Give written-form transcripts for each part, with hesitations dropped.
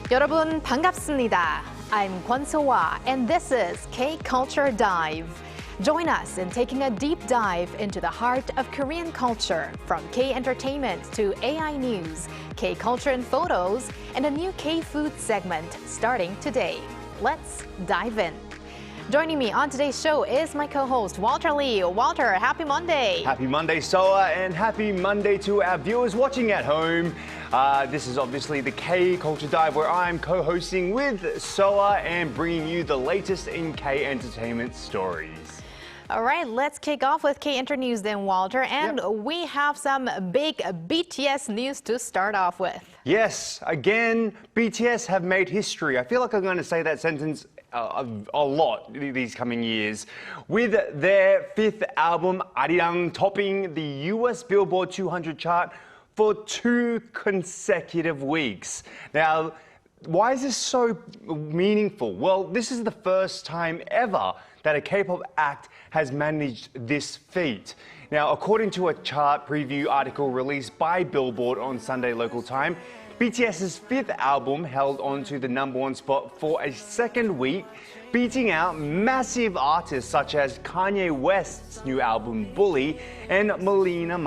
여러분 반갑습니다. I'm Kwon So-hwa and this is K-Culture Dive. Join us in taking a deep dive into the heart of Korean culture, from K-entertainment to AI news, K-culture and photos, and a new K-food segment starting today. Let's dive in. Joining me on today's show is my co-host, Walter Lee. Walter, happy Monday. Happy Monday, Soa, and happy Monday to our viewers watching at home. This is obviously the K-Culture Dive, where I'm co-hosting with Soa and bringing you the latest in K-entertainment stories. All right, let's kick off with K-Inter News then, Walter. And we have some big BTS news to start off with. Yes, again, BTS have made history. I feel like I'm going to say that sentence a lot these coming years, with their fifth album, Arirang, topping the US Billboard 200 chart for 2 consecutive weeks. Now, why is this so meaningful? Well, this is the first time ever that a K-pop act has managed this feat. Now, according to a chart preview article released by Billboard on Sunday local time, BTS's fifth album held on to the #1 spot for a second week, beating out massive artists such as Kanye West's new album Bully and Melina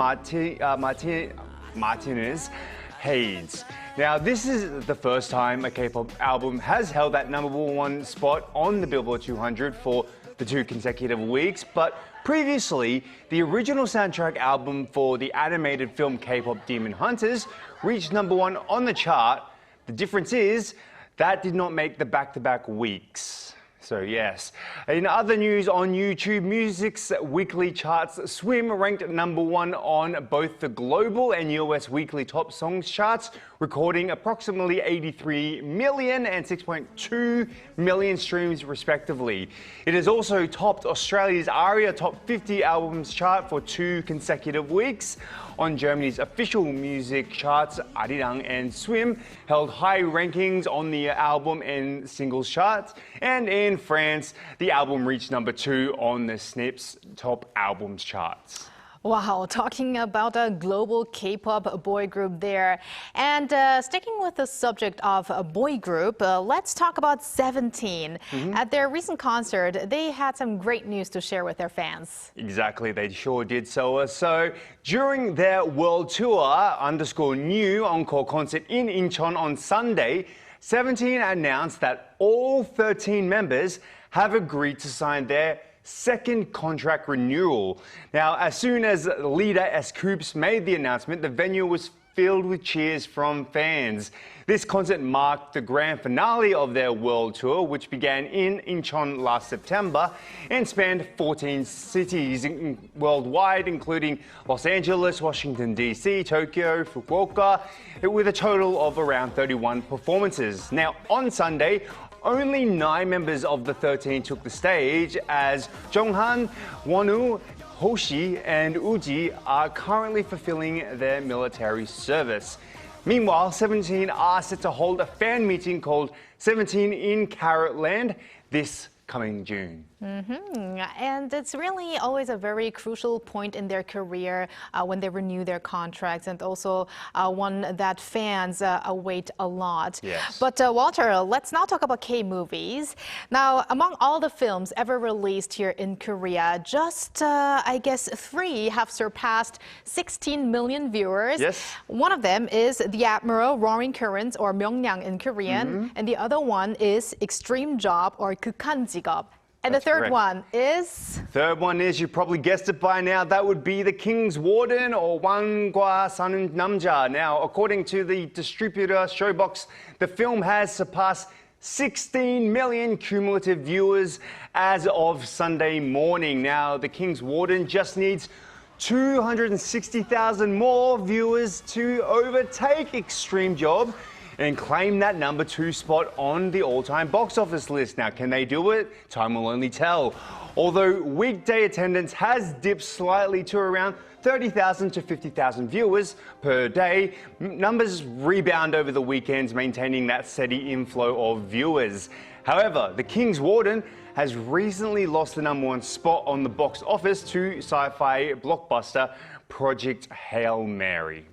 Martinez Hayes. Now, this is the first time a K-pop album has held that #1 spot on the Billboard 200 for the 2 consecutive weeks, but previously, the original soundtrack album for the animated film K-pop Demon Hunters reached #1 on the chart. The difference is that did not make the back-to-back weeks. So yes. In other news on YouTube Music's weekly charts, Swim ranked #1 on both the global and US weekly top songs charts, recording approximately 83 million and 6.2 million streams respectively. It has also topped Australia's ARIA Top 50 Albums chart for 2 consecutive weeks. On Germany's official music charts, Arirang and Swim held high rankings on the album and singles charts. And in France, the album reached #2 on the Snip's top albums charts. Wow, talking about a global K-pop boy group there. And sticking with the subject of a boy group, let's talk about 17. At their recent concert, they had some great news to share with their fans. Exactly, they sure did so. So during their world tour, _new encore concert in Incheon on Sunday, 17 announced that all 13 members have agreed to sign their second contract renewal. Now, as soon as leader S.Coups made the announcement, the venue was filled with cheers from fans. This concert marked the grand finale of their world tour, which began in Incheon last September and spanned 14 cities worldwide, including Los Angeles, Washington, D.C., Tokyo, Fukuoka, with a total of around 31 performances. Now, on Sunday, only 9 members of the 13 took the stage, as Jonghan, Wonwoo, Hoshi, and Uji are currently fulfilling their military service. Meanwhile, 17 are set to hold a fan meeting called 17 in Carrotland this coming June. And it's really always a very crucial point in their career when they renew their contracts, and also one that fans await a lot. Yes. But Walter, let's now talk about K-movies. Now, among all the films ever released here in Korea, just I guess 3 have surpassed 16 million viewers. Yes. One of them is The Admiral, Roaring Currents, or Myeongnang in Korean, and the other one is Extreme Job, or 극한 직업. And That's the third correct. one is? Third one is, you probably guessed it by now, that would be The King's Warden, or 왕과 사는 남자. Now, according to the distributor Showbox, the film has surpassed 16 million cumulative viewers as of Sunday morning. Now, The King's Warden just needs 260,000 more viewers to overtake Extreme Job and claim that #2 spot on the all-time box office list. Now, can they do it? Time will only tell. Although weekday attendance has dipped slightly to around 30,000 to 50,000 viewers per day, numbers rebound over the weekends, maintaining that steady inflow of viewers. However, The King's Warden has recently lost the #1 spot on the box office to sci-fi blockbuster Project Hail Mary.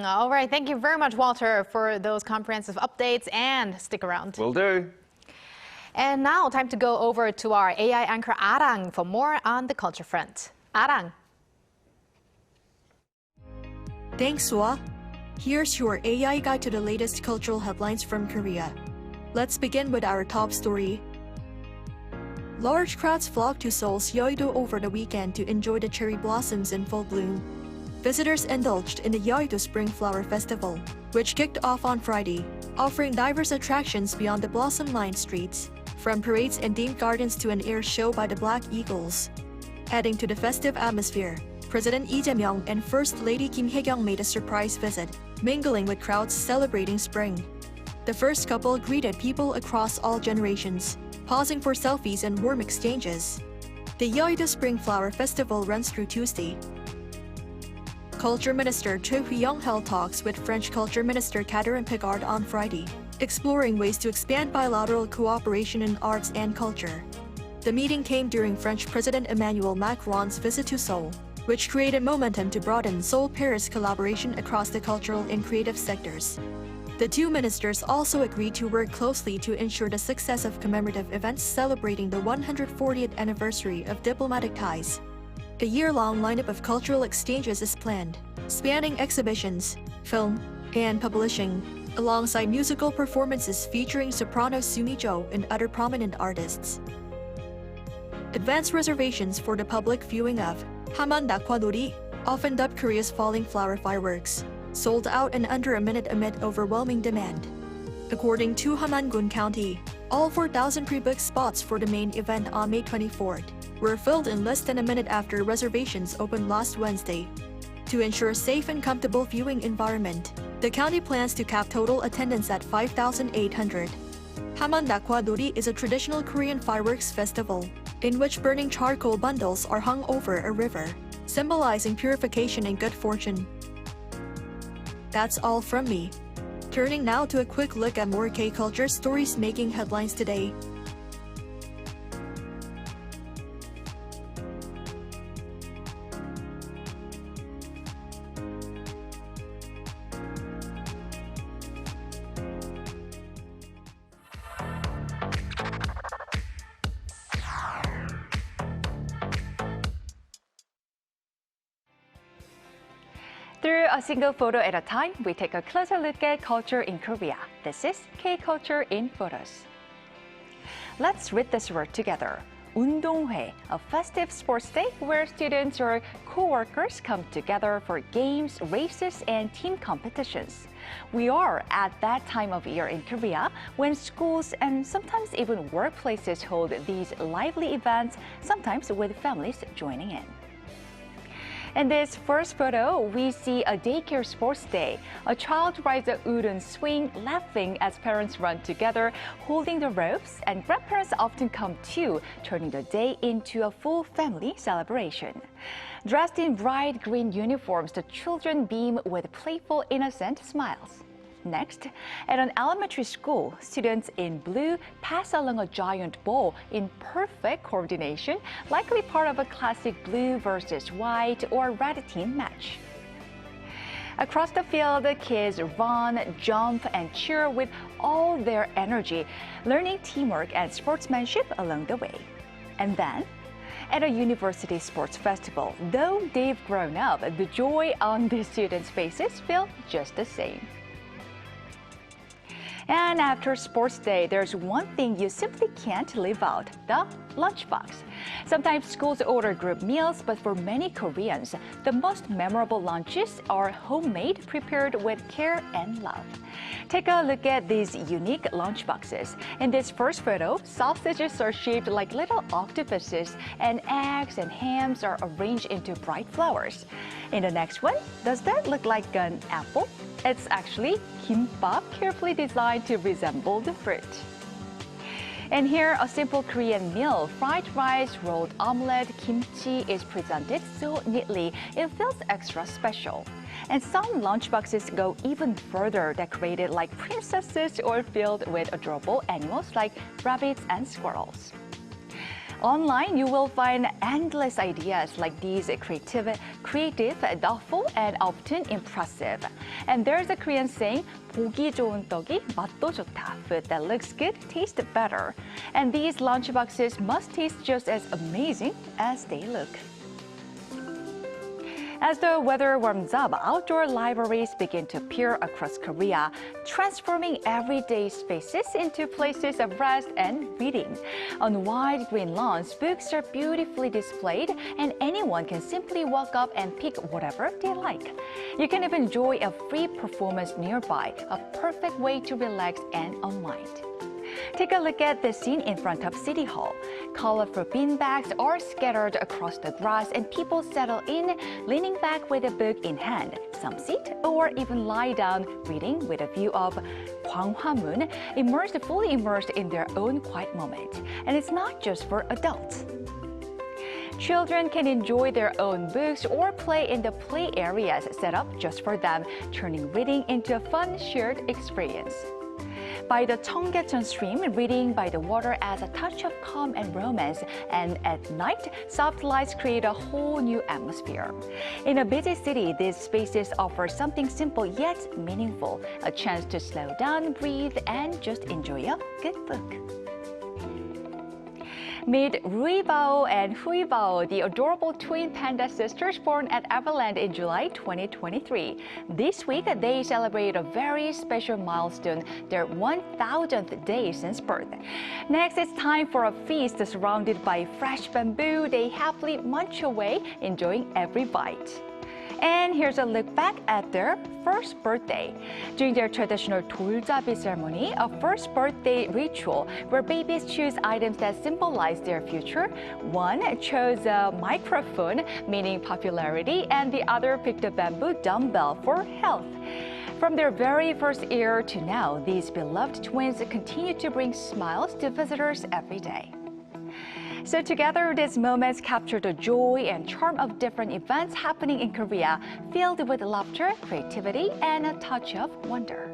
All right, thank you very much, Walter, for those comprehensive updates, and stick around. Will do. And now, time to go over to our AI anchor Arang for more on the culture front. Arang. Thanks, Sua. Here's your AI guide to the latest cultural headlines from Korea. Let's begin with our top story. Large crowds flocked to Seoul's Yeouido over the weekend to enjoy the cherry blossoms in full bloom. Visitors indulged in the Yeouido Spring Flower Festival, which kicked off on Friday, offering diverse attractions beyond the blossom-lined streets, from parades and themed gardens to an air show by the Black Eagles. Adding to the festive atmosphere, President Lee Jae-myung and First Lady Kim Hye-kyung made a surprise visit, mingling with crowds celebrating spring. The first couple greeted people across all generations, pausing for selfies and warm exchanges. The Yeouido Spring Flower Festival runs through Tuesday. Culture Minister Cho Hui-young held talks with French Culture Minister Catherine Picard on Friday, exploring ways to expand bilateral cooperation in arts and culture. The meeting came during French President Emmanuel Macron's visit to Seoul, which created momentum to broaden Seoul-Paris collaboration across the cultural and creative sectors. The two ministers also agreed to work closely to ensure the success of commemorative events celebrating the 140th anniversary of diplomatic ties. A year-long lineup of cultural exchanges is planned, spanning exhibitions, film, and publishing, alongside musical performances featuring soprano Sumi Jo and other prominent artists. Advance reservations for the public viewing of Haman Dakwa Nori, often dubbed Korea's falling flower fireworks, sold out in under a minute amid overwhelming demand. According to Hamangun County, all 4,000 pre-booked spots for the main event on May 24th were filled in less than a minute after reservations opened last Wednesday. To ensure a safe and comfortable viewing environment, the county plans to cap total attendance at 5,800. Haman Dakwa Nori is a traditional Korean fireworks festival in which burning charcoal bundles are hung over a river, symbolizing purification and good fortune. That's all from me. Turning now to a quick look at more K-culture stories making headlines today. Through a single photo at a time, we take a closer look at culture in Korea. This is K-Culture in Photos. Let's read this word together. 운동회, a festive sports day where students or co-workers come together for games, races, and team competitions. We are at that time of year in Korea when schools and sometimes even workplaces hold these lively events, sometimes with families joining in. In this first photo, we see a daycare sports day. A child rides a wooden swing, laughing as parents run together, holding the ropes, and grandparents often come too, turning the day into a full family celebration. Dressed in bright green uniforms, the children beam with playful, innocent smiles. Next, at an elementary school, students in blue pass along a giant ball in perfect coordination, likely part of a classic blue versus white or red team match. Across the field, the kids run, jump, and cheer with all their energy, learning teamwork and sportsmanship along the way. And then, at a university sports festival, though they've grown up, the joy on the students' faces feels just the same. And after sports day, there's one thing you simply can't leave out, the lunchbox. Sometimes schools order group meals, but for many Koreans, the most memorable lunches are homemade, prepared with care and love. Take a look at these unique lunchboxes. In this first photo, sausages are shaped like little octopuses, and eggs and hams are arranged into bright flowers. In the next one, does that look like an apple? It's actually kimbap, carefully designed to resemble the fruit. And here, a simple Korean meal, fried rice, rolled omelette, kimchi is presented so neatly, it feels extra special. And some lunchboxes go even further, decorated like princesses or filled with adorable animals like rabbits and squirrels. Online, you will find endless ideas like these creative, thoughtful, and often impressive. And there's a Korean saying, 보기 좋은 떡이 맛도 좋다. Food that looks good tastes better. And these lunchboxes must taste just as amazing as they look. As the weather warms up, outdoor libraries begin to appear across Korea, transforming everyday spaces into places of rest and reading. On wide green lawns, books are beautifully displayed, and anyone can simply walk up and pick whatever they like. You can even enjoy a free performance nearby, a perfect way to relax and unwind. Take a look at the scene in front of City Hall. Colorful beanbags are scattered across the grass and people settle in, leaning back with a book in hand. Some sit or even lie down, reading with a view of Gwanghwamun, fully immersed in their own quiet moment. And it's not just for adults. Children can enjoy their own books or play in the play areas set up just for them, turning reading into a fun shared experience. By the Cheonggyecheon stream, reading by the water adds a touch of calm and romance, and at night, soft lights create a whole new atmosphere. In a busy city, these spaces offer something simple yet meaningful, a chance to slow down, breathe, and just enjoy a good book. Meet Ruibao and Huibao, the adorable twin panda sisters born at Everland in July 2023. This week, they celebrate a very special milestone, their 1,000th day since birth. Next, it's time for a feast surrounded by fresh bamboo. They happily munch away, enjoying every bite. And here's a look back at their first birthday. During their traditional 돌잡이 ceremony, a first birthday ritual where babies choose items that symbolize their future, one chose a microphone, meaning popularity, and the other picked a bamboo dumbbell for health. From their very first year to now, these beloved twins continue to bring smiles to visitors every day. So together, these moments capture the joy and charm of different events happening in Korea, filled with laughter, creativity, and a touch of wonder.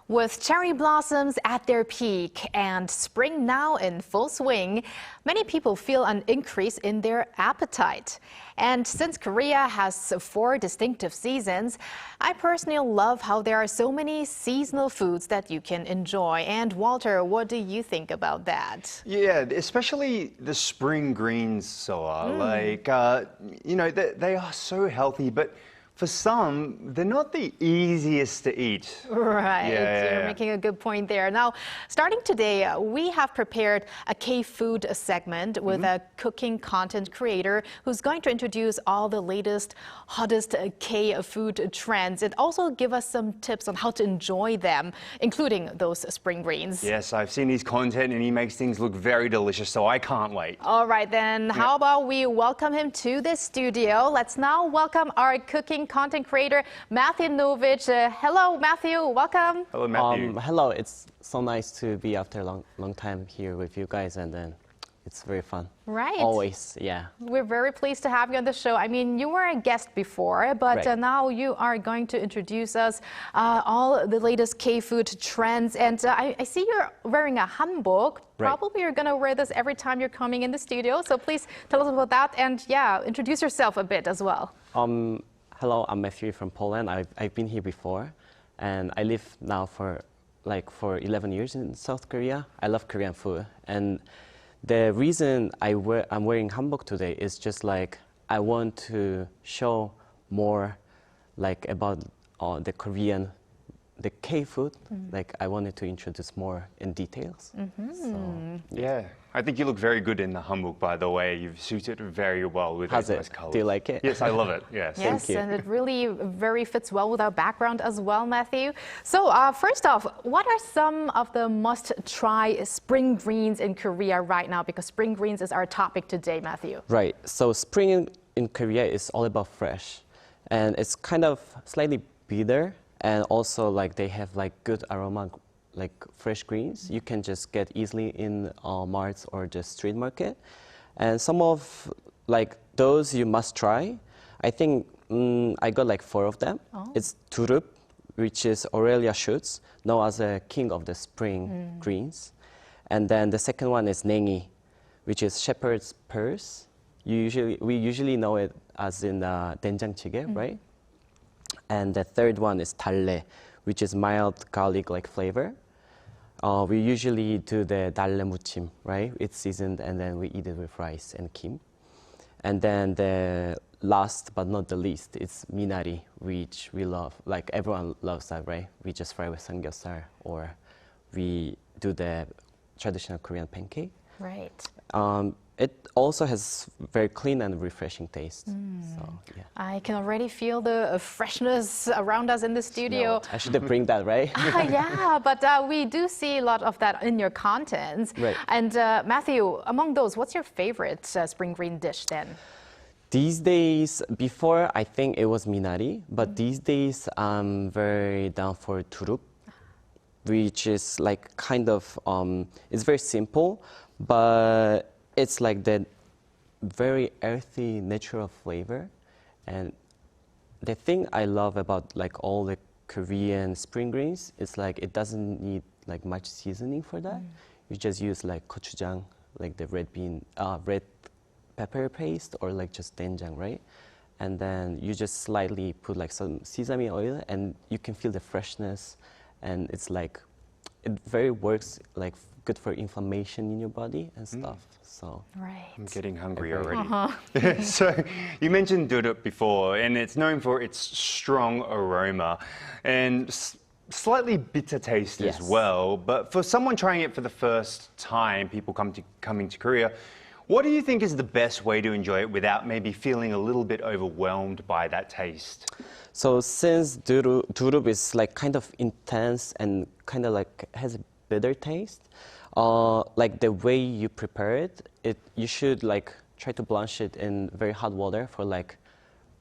With cherry blossoms at their peak and spring now in full swing, many people feel an increase in their appetite. And since Korea has 4 distinctive seasons, I personally love how there are so many seasonal foods that you can enjoy. And Walter, what do you think about that? Yeah, especially the spring greens, Soa. They are so healthy, but for some, they're not the easiest to eat. Right, you're making a good point there. Now, starting today, we have prepared a K-food segment with a cooking content creator who's going to introduce all the latest, hottest K-food trends and also give us some tips on how to enjoy them, including those spring greens. Yes, I've seen his content and he makes things look very delicious, so I can't wait. All right, then how about we welcome him to the studio? Let's now welcome our cooking content creator, Matthew Novich. Hello, Matthew. Welcome. Hello, Matthew. Hello. It's so nice to be after a long time here with you guys, and then it's very fun. Right. Always, yeah. We're very pleased to have you on the show. I mean, you were a guest before, but Right. Now you are going to introduce us all the latest K-food trends. And I see you're wearing a hanbok. Right. Probably you're going to wear this every time you're coming in the studio. So please tell us about that. And yeah, introduce yourself a bit as well. Hello, I'm Matthew from Poland. I've been here before, and I live now for 11 years in South Korea. I love Korean food, and the reason I'm wearing hanbok today is just like I want to show more about the Korean, the K food. Like I wanted to introduce more in details. So, Yeah, I think you look very good in the hanbok, by the way. You've suited very well with How's those it? nice colors. Do you like it? Yes, I love it. Yes. Yes, you. and it really very fits well with our background as well, Matthew. So first off, what are some of the must-try spring greens in Korea right now? Because spring greens is our topic today, Matthew. Right. So spring in Korea is all about fresh, and it's kind of slightly bitter, and also they have good aroma, like fresh greens. You can just get easily in marts or just street market, and some of those you must try. I think I got like 4 of them. It's durup, which is Aurelia shoots, known as a king of the spring greens. And then the second one is nengi, which is shepherd's purse. We usually know it as in 된장찌개, right? And the third one is dalle, which is mild garlic-like flavor. We usually do the dalle muchim, right? It's seasoned and then we eat it with rice and kim. And then the last but not the least, it's minari, which we love. Like everyone loves that, right? We just fry with samgyeopsal, or we do the traditional Korean pancake. Right. It also has very clean and refreshing taste. So, yeah. I can already feel the freshness around us in the studio. I should bring that, right? Yeah, but we do see a lot of that in your contents. Right. And Matthew, among those, what's your favorite spring green dish then? These days, before I think it was minari, but these days I'm very down for durup, which is like kind of, it's very simple, but it's like the very earthy, natural flavor. And the thing I love about like all the Korean spring greens is like it doesn't need like much seasoning for that. You just use like gochujang, like the red pepper paste, or like just doenjang, right? And then you just slightly put like some sesame oil, and you can feel the freshness, and it's like it very works like good for inflammation in your body and stuff. So Right. I'm getting hungry already. So you mentioned durup before, and it's known for its strong aroma and slightly bitter taste as Yes. well. But for someone trying it for the first time, people coming to Korea, what do you think is the best way to enjoy it without maybe feeling a little bit overwhelmed by that taste? So since durup is like kind of intense and kind of like has a bitter taste, like the way you prepare it, you should like try to blanch it in very hot water for like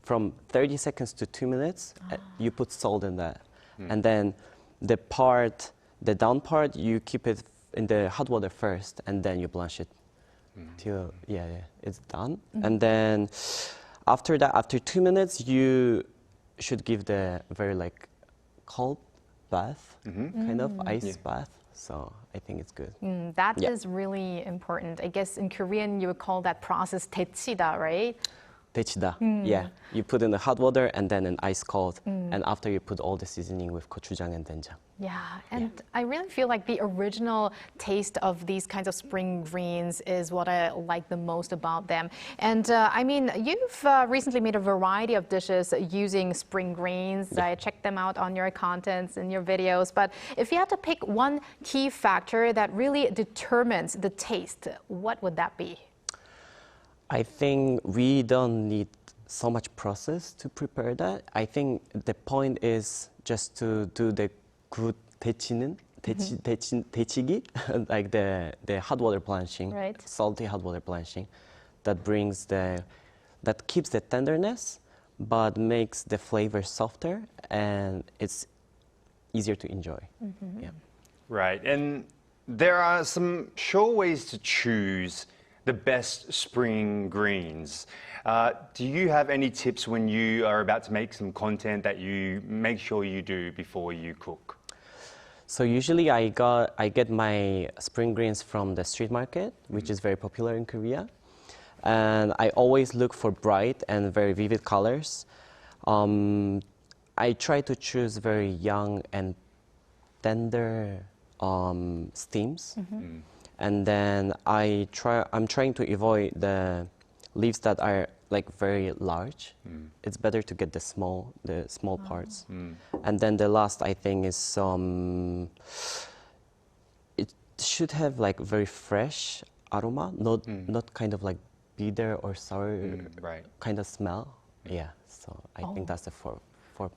from 30 seconds to 2 minutes. You put salt in that, and then the down part, you keep it in the hot water first, and then you blanch it till it's done. And then after that, after 2 minutes, you should give the very like cold bath, kind of ice bath. So I think it's good. That Yeah. is really important. I guess in Korean you would call that process 데치다, right? Dechida. Yeah, you put in the hot water and then in ice cold, and after you put all the seasoning with gochujang and doenjang. Yeah, and I really feel like the original taste of these kinds of spring greens is what I like the most about them. And I mean, you've recently made a variety of dishes using spring greens. I checked them out on your contents and your videos. But if you had to pick one key factor that really determines the taste, what would that be? I think we don't need so much process to prepare that. I think the point is just to do the good 데치기, like the hot water blanching, Right. salty hot water blanching, that keeps the tenderness, but makes the flavor softer, and it's easier to enjoy. Yeah. Right, and there are some sure ways to choose the best spring greens. Do you have any tips when you are about to make some content that you make sure you do before you cook? So usually I get my spring greens from the street market, which is very popular in Korea. And I always look for bright and very vivid colors. I try to choose very young and tender stems. And then I'm trying to avoid the leaves that are like very large. It's better to get the small parts. And then the last, I think, is it should have like very fresh aroma, not kind of like bitter or sour Right. kind of smell. Yeah, so I think that's the four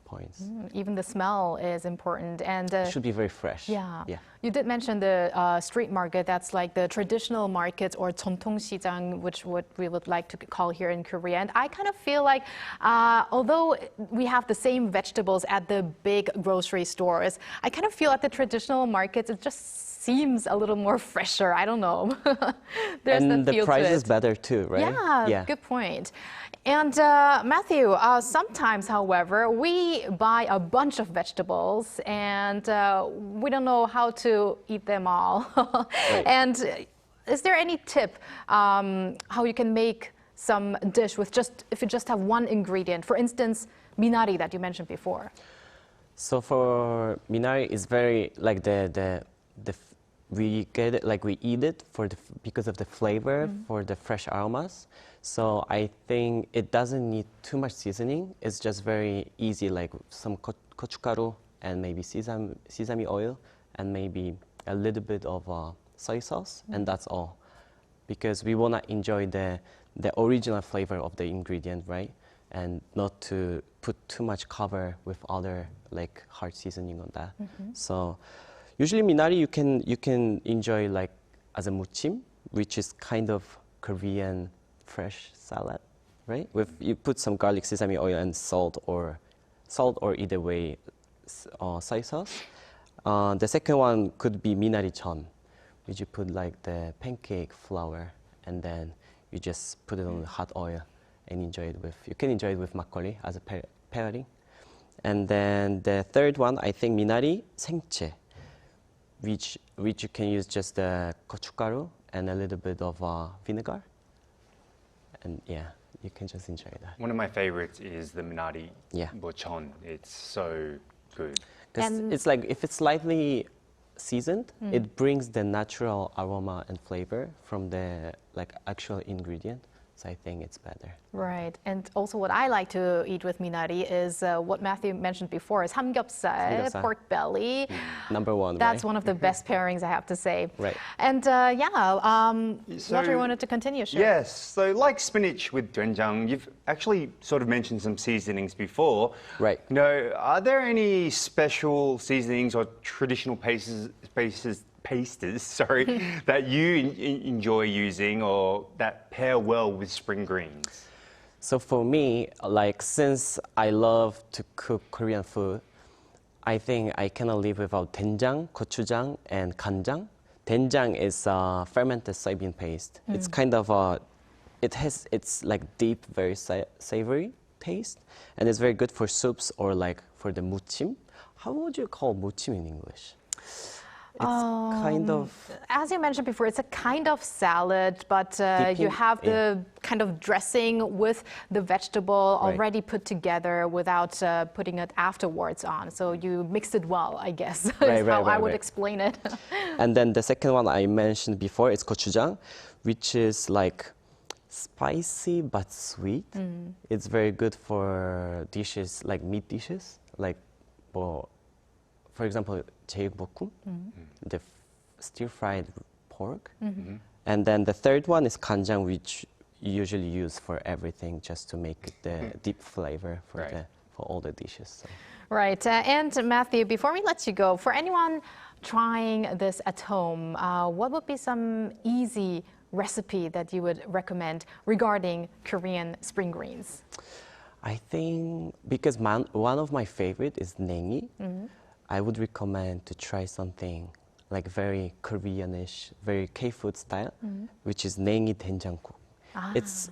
points. Even the smell is important. And It should be very fresh. yeah. Yeah. You did mention the street market. That's like the traditional markets, or 전통시장, which what we would like to call here in Korea. And I kind of feel like, although we have the same vegetables at the big grocery stores, I kind of feel at the traditional markets, it just seems a little more fresher. I don't know. There's And the the feel price to is it. better too, right? Yeah, good point. And Matthew, sometimes, however, we buy a bunch of vegetables and we don't know how to eat them all. And is there any tip how you can make some dish with if you just have one ingredient? For instance, minari that you mentioned before. So for minari, it's very like we get it, like we eat it because of the flavor, for the fresh aromas. So I think it doesn't need too much seasoning. It's just very easy, like some gochugaru and maybe sesame oil and maybe a little bit of soy sauce, and that's all. Because we want to enjoy the original flavor of the ingredient, right? And not to put too much cover with other like hard seasoning on that. So usually minari you can enjoy like as a muchim, which is kind of Korean fresh salad, right? You put some garlic, sesame oil, and salt or either way soy sauce. The second one could be minari chon, which you put like the pancake flour and then you just put it on the hot oil and enjoy it with. You can enjoy it with makgeolli as a pairing. And then the third one, I think minari 생채, which you can use just the gochugaru and a little bit of vinegar. And yeah, you can just enjoy that. One of my favorites is the minari Yeah. bochon. It's so good. And- It's like if it's slightly seasoned, it brings the natural aroma and flavor from the like actual ingredient. So I think it's better. Right. And also what I like to eat with minari is what Matthew mentioned before is samgyeopsal, Samgyeopsal. pork belly. Number one, That's right? one of the best pairings, I have to say. Right. And Roger wanted to continue. Sure. Yes, so like spinach with doenjang, you've actually sort of mentioned some seasonings before. Right. You know, are there any special seasonings or traditional pastes, that you enjoy using or that pair well with spring greens? So for me, like since I love to cook Korean food, I think I cannot live without doenjang, gochujang, and ganjang. Doenjang is fermented soybean paste. It's kind of it's like deep, very savory taste, and it's very good for soups or like for the muchim. How would you call muchim in English? It's kind of As you mentioned before, it's a kind of salad, but you Dipping- have the kind of dressing with the vegetable Right. already put together without putting it afterwards on. So you mix it well, I guess, is how I would explain it. And then the second one I mentioned before is gochujang, which is like spicy but sweet. It's very good for dishes like meat dishes, like for example, 제육볶음, the stir-fried pork. And then the third one is 간장, which you usually use for everything, just to make the deep flavor for Right. for all the dishes. So. Right. And Matthew, before we let you go, for anyone trying this at home, what would be some easy recipe that you would recommend regarding Korean spring greens? I think because one of my favorite is nengi, I would recommend to try something like very Koreanish, very K-food style, which is nengi doenjangguk. It's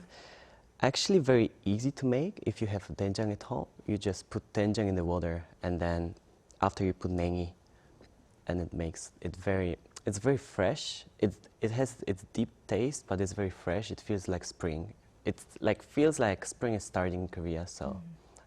actually very easy to make. If you have doenjang at home, you just put doenjang in the water, and then after you put nengi, and it makes it it's very fresh. It has its deep taste, but it's very fresh. It feels like spring. It's like feels like spring is starting in Korea, so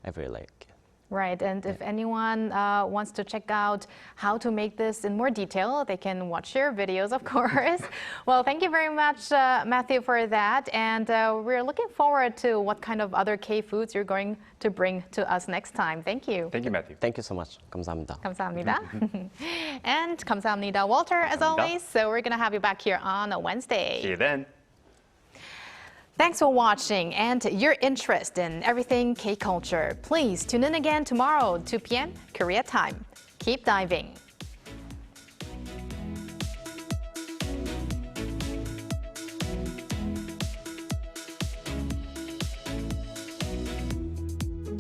I very like it. Right, and if anyone wants to check out how to make this in more detail, they can watch your videos, of course. Well, thank you very much, Matthew, for that. And we're looking forward to what kind of other K-foods you're going to bring to us next time. Thank you. Thank you, Matthew. Thank you so much. 감사합니다. 감사합니다. And 감사합니다, Walter, as 감사합니다. always. So we're going to have you back here on a Wednesday. See you then. Thanks for watching and your interest in everything K-culture. Please tune in again tomorrow, 2 p.m. Korea time. Keep diving.